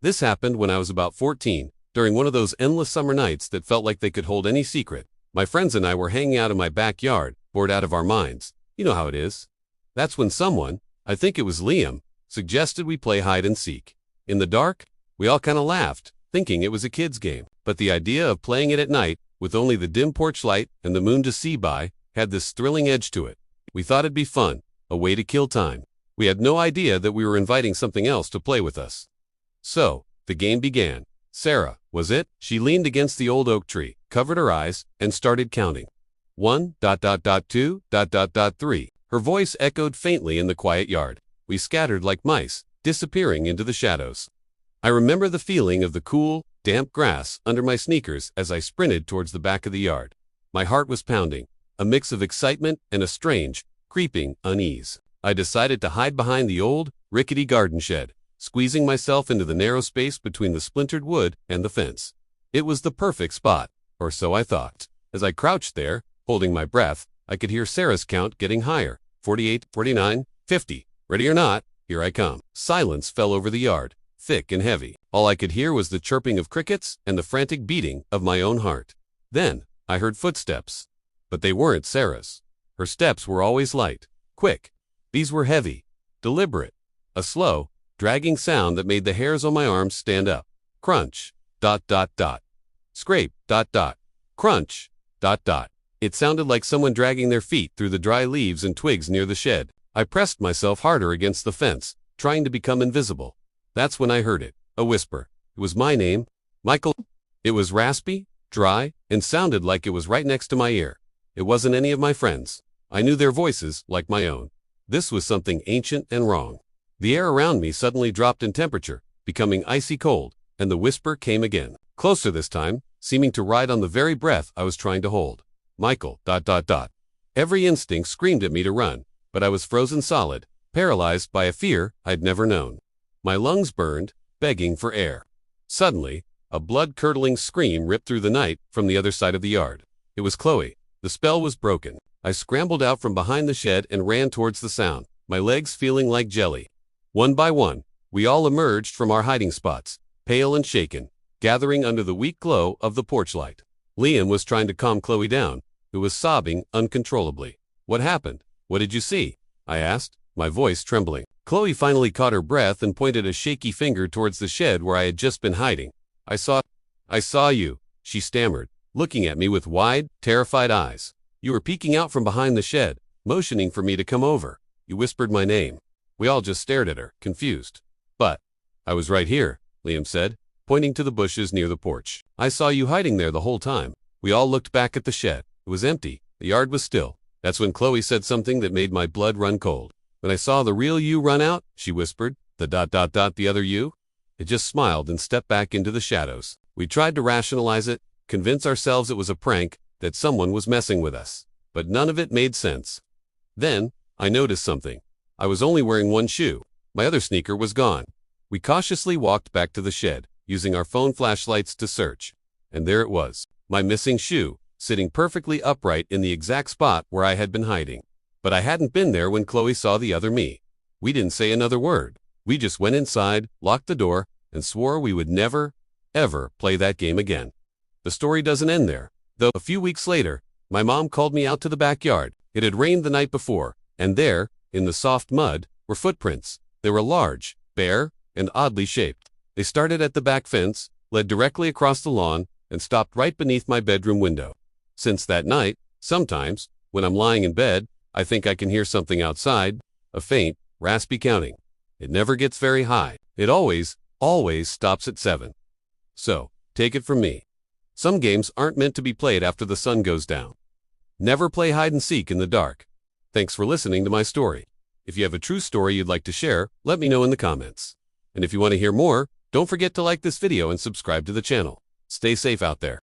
This happened when I was about 14, during one of those endless summer nights that felt like they could hold any secret. My friends and I were hanging out in my backyard, bored out of our minds. You know how it is. That's when someone, I think it was Liam, suggested we play hide and seek. In the dark, we all kind of laughed, thinking it was a kid's game. But the idea of playing it at night, with only the dim porch light and the moon to see by, had this thrilling edge to it. We thought it'd be fun, a way to kill time. We had no idea that we were inviting something else to play with us. So, the game began. Sarah, was it? She leaned against the old oak tree, covered her eyes, and started counting. 1.2.3. Her voice echoed faintly in the quiet yard. We scattered like mice, disappearing into the shadows. I remember the feeling of the cool, damp grass under my sneakers as I sprinted towards the back of the yard. My heart was pounding, a mix of excitement and a strange, creeping unease. I decided to hide behind the old, rickety garden shed, squeezing myself into the narrow space between the splintered wood and the fence. It was the perfect spot, or so I thought. As I crouched there, holding my breath, I could hear Sarah's count getting higher. 48, 49, 50. Ready or not, here I come. Silence fell over the yard, thick and heavy. All I could hear was the chirping of crickets and the frantic beating of my own heart. Then, I heard footsteps. But they weren't Sarah's. Her steps were always light, quick. These were heavy, deliberate. A slow, dragging sound that made the hairs on my arms stand up. Crunch, ... Scrape, ... Crunch, ... It sounded like someone dragging their feet through the dry leaves and twigs near the shed. I pressed myself harder against the fence, trying to become invisible. That's when I heard it, a whisper. It was my name, Michael. It was raspy, dry, and sounded like it was right next to my ear. It wasn't any of my friends. I knew their voices like my own. This was something ancient and wrong. The air around me suddenly dropped in temperature, becoming icy cold, and the whisper came again. Closer this time, seeming to ride on the very breath I was trying to hold. Michael, ... Every instinct screamed at me to run, but I was frozen solid, paralyzed by a fear I'd never known. My lungs burned, begging for air. Suddenly, a blood-curdling scream ripped through the night from the other side of the yard. It was Chloe. The spell was broken. I scrambled out from behind the shed and ran towards the sound, my legs feeling like jelly. One by one, we all emerged from our hiding spots, pale and shaken, gathering under the weak glow of the porch light. Liam was trying to calm Chloe down, who was sobbing uncontrollably. What happened? What did you see? I asked, my voice trembling. Chloe finally caught her breath and pointed a shaky finger towards the shed where I had just been hiding. I saw you, she stammered, looking at me with wide, terrified eyes. You were peeking out from behind the shed, motioning for me to come over. You whispered my name. We all just stared at her, confused. But I was right here, Liam said, pointing to the bushes near the porch. I saw you hiding there the whole time. We all looked back at the shed. It was empty. The yard was still. That's when Chloe said something that made my blood run cold. When I saw the real you run out, she whispered, the other you? It just smiled and stepped back into the shadows. We tried to rationalize it, convince ourselves it was a prank, that someone was messing with us. But none of it made sense. Then, I noticed something. I was only wearing one shoe. My other sneaker was gone. We cautiously walked back to the shed, using our phone flashlights to search. And there it was, my missing shoe, sitting perfectly upright in the exact spot where I had been hiding. But I hadn't been there when Chloe saw the other me. We didn't say another word. We just went inside, locked the door, and swore we would never, ever play that game again. The story doesn't end there, though. A few weeks later, my mom called me out to the backyard. It had rained the night before, and there, in the soft mud, were footprints. They were large, bare, and oddly shaped. They started at the back fence, led directly across the lawn, and stopped right beneath my bedroom window. Since that night, sometimes, when I'm lying in bed, I think I can hear something outside, a faint, raspy counting. It never gets very high. It always stops at 7. So, take it from me. Some games aren't meant to be played after the sun goes down. Never play hide and seek in the dark. Thanks for listening to my story. If you have a true story you'd like to share, let me know in the comments. And if you want to hear more, don't forget to like this video and subscribe to the channel. Stay safe out there.